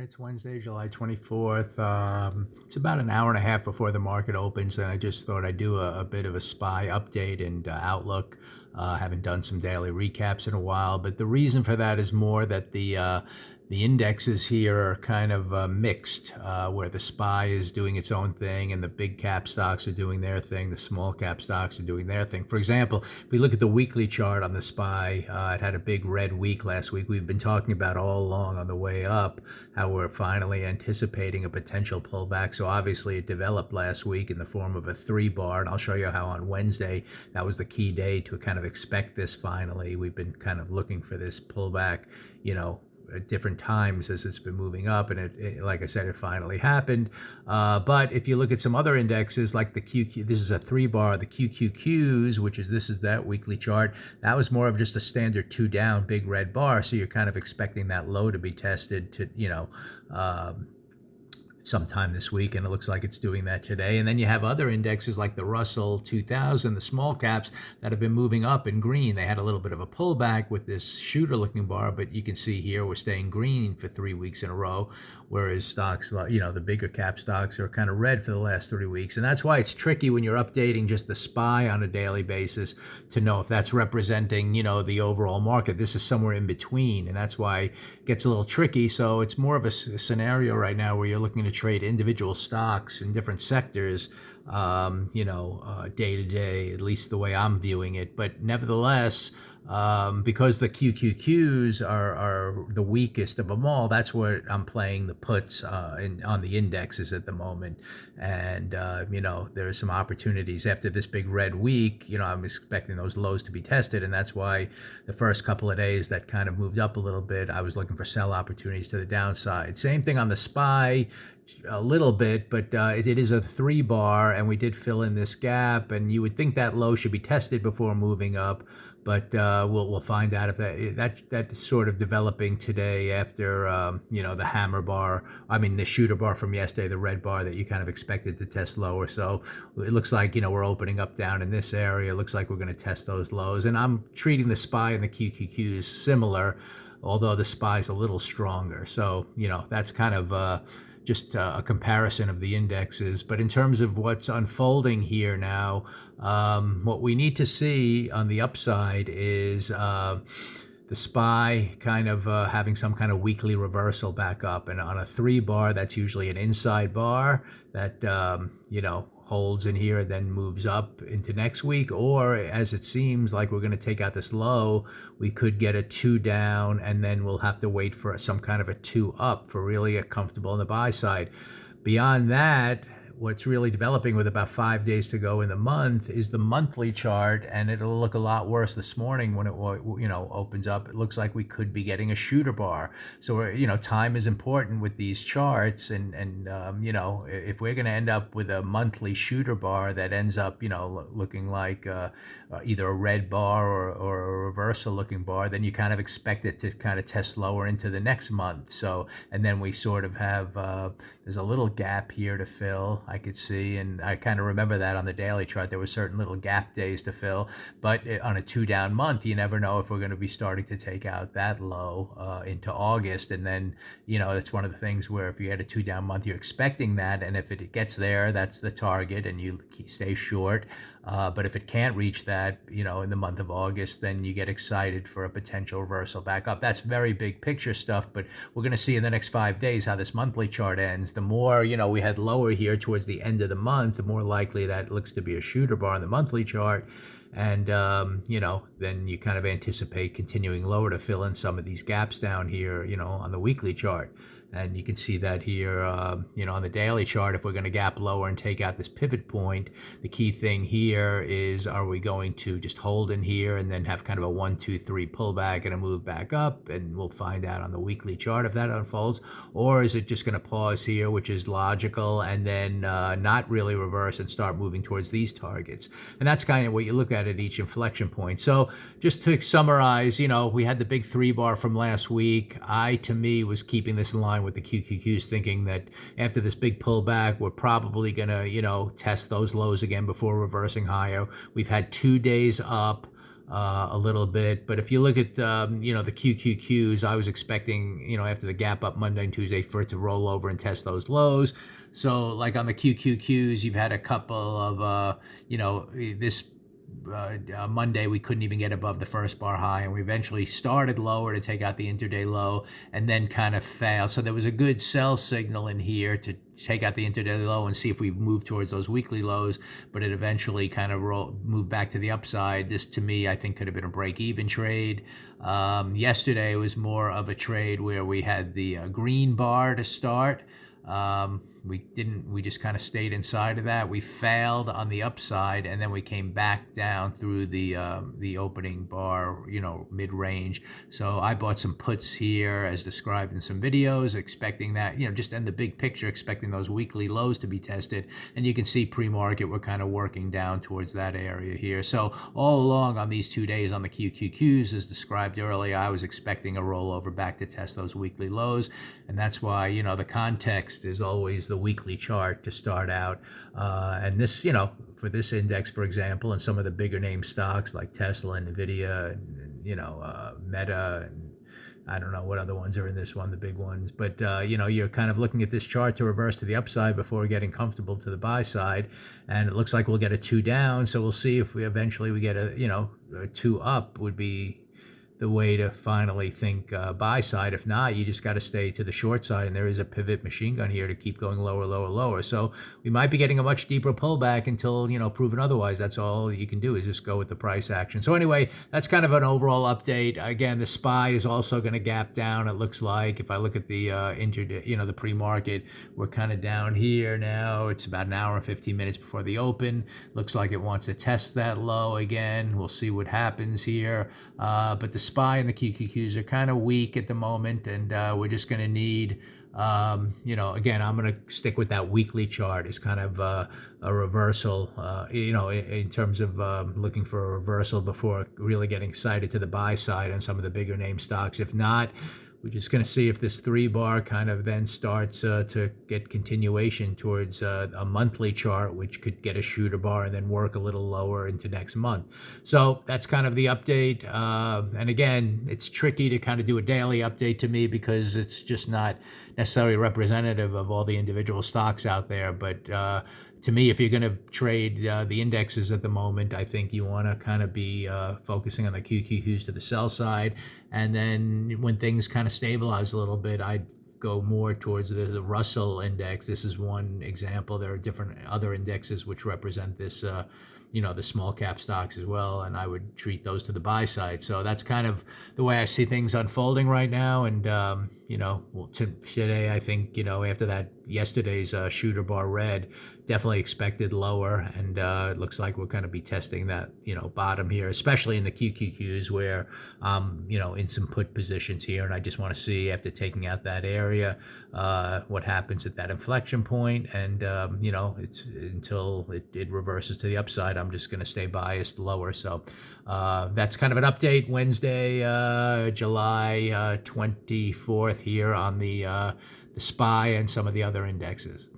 It's Wednesday, July 24th. It's about an hour and a half before the market opens, and I just thought I'd do a bit of a SPY update and outlook. Haven't done some daily recaps in a while, but the reason for that is more that the indexes here are kind of mixed, where the SPY is doing its own thing and the big cap stocks are doing their thing, the small cap stocks are doing their thing. For example, if we look at the weekly chart on the SPY, it had a big red week last week. We've been talking about all along on the way up how we're finally anticipating a potential pullback. So obviously it developed last week in the form of a 3 bar, and I'll show you how on Wednesday that was the key day to kind of expect this finally. We've been kind of looking for this pullback, at different times as it's been moving up, and it like I said, it finally happened. But if you look at some other indexes like the QQ, this is a 3 bar, the QQQs, this is that weekly chart, that was more of just a standard 2 down big red bar, so you're kind of expecting that low to be tested to sometime this week, and it looks like it's doing that today. And then you have other indexes like the Russell 2000, the small caps, that have been moving up in green. They had a little bit of a pullback with this shooter looking bar, but you can see here we're staying green for 3 weeks in a row, whereas stocks, the bigger cap stocks, are kind of red for the last 3 weeks. And that's why it's tricky when you're updating just the SPY on a daily basis to know if that's representing, the overall market. This is somewhere in between, and that's why it gets a little tricky. So it's more of a scenario right now where you're looking to trade individual stocks in different sectors, day to day, at least the way I'm viewing it. But nevertheless, because the QQQs are the weakest of them all, that's where I'm playing the puts on the indexes at the moment. And, there are some opportunities after this big red week. I'm expecting those lows to be tested, and that's why the first couple of days that kind of moved up a little bit, I was looking for sell opportunities to the downside. Same thing on the SPY, a little bit, but it is a 3 bar, and we did fill in this gap, and you would think that low should be tested before moving up, but we'll find out if that's sort of developing today after the hammer bar, the shooter bar from yesterday, the red bar that you kind of expected to test lower. So it looks like we're opening up down in this area. It looks like we're going to test those lows, and I'm treating the SPY and the QQQs similar, although the SPY is a little stronger. So that's kind of just a comparison of the indexes. But in terms of what's unfolding here now, what we need to see on the upside is the SPY kind of having some kind of weekly reversal back up. And on a 3 bar, that's usually an inside bar that, holds in here and then moves up into next week. Or as it seems like we're going to take out this low, we could get a 2 down, and then we'll have to wait for some kind of a 2 up for really a comfortable on the buy side. Beyond that, what's really developing with about 5 days to go in the month is the monthly chart, and it'll look a lot worse this morning when it opens up. It looks like we could be getting a shooter bar. So time is important with these charts, and if we're going to end up with a monthly shooter bar that ends up looking like either a red bar or a reversal looking bar, then you kind of expect it to kind of test lower into the next month. So, and then we sort of have there's a little gap here to fill, I could see, and I kind of remember that on the daily chart. There were certain little gap days to fill, but on a 2 down month, you never know if we're going to be starting to take out that low into August. And then, it's one of the things where if you had a 2 down month, you're expecting that, and if it gets there, that's the target, and you stay short. But if it can't reach that, in the month of August, then you get excited for a potential reversal back up. That's very big picture stuff, but we're going to see in the next 5 days how this monthly chart ends. The more, we had lower here towards the end of the month, the more likely that looks to be a shooter bar on the monthly chart. And, then you kind of anticipate continuing lower to fill in some of these gaps down here, on the weekly chart. And you can see that here, on the daily chart, if we're going to gap lower and take out this pivot point, the key thing here is, are we going to just hold in here and then have kind of a 1, 2, 3 pullback and a move back up? And we'll find out on the weekly chart if that unfolds. Or is it just going to pause here, which is logical, and then not really reverse and start moving towards these targets? And that's kind of what you look at each inflection point. So just to summarize, we had the big 3 bar from last week. To me, was keeping this in line with the QQQs, thinking that after this big pullback, we're probably going to, test those lows again before reversing higher. We've had 2 days up. a little bit. But if you look at the QQQs, I was expecting after the gap up Monday and Tuesday for it to roll over and test those lows. So like on the QQQs, you've had a couple of this Monday we couldn't even get above the first bar high, and we eventually started lower to take out the intraday low and then kind of failed. So there was a good sell signal in here to take out the intraday low and see if we move towards those weekly lows, but it eventually kind of moved back to the upside. This to me I think could have been a break-even trade. Yesterday was more of a trade where we had the green bar to start. We just kind of stayed inside of that. We failed on the upside, and then we came back down through the opening bar, mid-range. So I bought some puts here as described in some videos, expecting that, just in the big picture, expecting those weekly lows to be tested. And you can see pre-market, we're kind of working down towards that area here. So all along on these 2 days on the QQQs, as described earlier, I was expecting a rollover back to test those weekly lows. And that's why, the context is always the weekly chart to start out. And this, for this index, for example, and some of the bigger name stocks like Tesla and Nvidia and Meta, and I don't know what other ones are in this one, the big ones. But, you're kind of looking at this chart to reverse to the upside before getting comfortable to the buy side. And it looks like we'll get a 2 down. So we'll see if we eventually get a 2 up would be the way to finally think buy side. If not, you just got to stay to the short side, and there is a pivot machine gun here to keep going lower, lower, lower. So we might be getting a much deeper pullback until proven otherwise. That's all you can do is just go with the price action. So anyway, that's kind of an overall update. Again, the SPY is also going to gap down. It looks like if I look at the the pre-market, we're kind of down here now. It's about an hour and 15 minutes before the open. Looks like it wants to test that low again. We'll see what happens here. But the SPY and the QQQs are kind of weak at the moment, and we're just going to need, again, I'm going to stick with that weekly chart. It's kind of a reversal, in terms of looking for a reversal before really getting excited to the buy side on some of the bigger name stocks. If not, we're just going to see if this 3 bar kind of then starts to get continuation towards a monthly chart, which could get a shooter bar and then work a little lower into next month. So that's kind of the update. And again, it's tricky to kind of do a daily update to me because it's just not necessarily representative of all the individual stocks out there. But to me, if you're going to trade the indexes at the moment, I think you want to kind of be focusing on the QQQs to the sell side. And then when things kind of stabilize a little bit, I'd go more towards the Russell index. This is one example. There are different other indexes which represent this, the small cap stocks as well, and I would treat those to the buy side. So that's kind of the way I see things unfolding right now. And today I think after that yesterday's shooter bar red, definitely expected lower, and it looks like we're going to be testing that bottom here, especially in the QQQs where in some put positions here, and I just want to see after taking out that area what happens at that inflection point. And it's until it reverses to the upside, I'm just going to stay biased lower. So that's kind of an update. Wednesday, July 24th here on the SPY and some of the other indexes.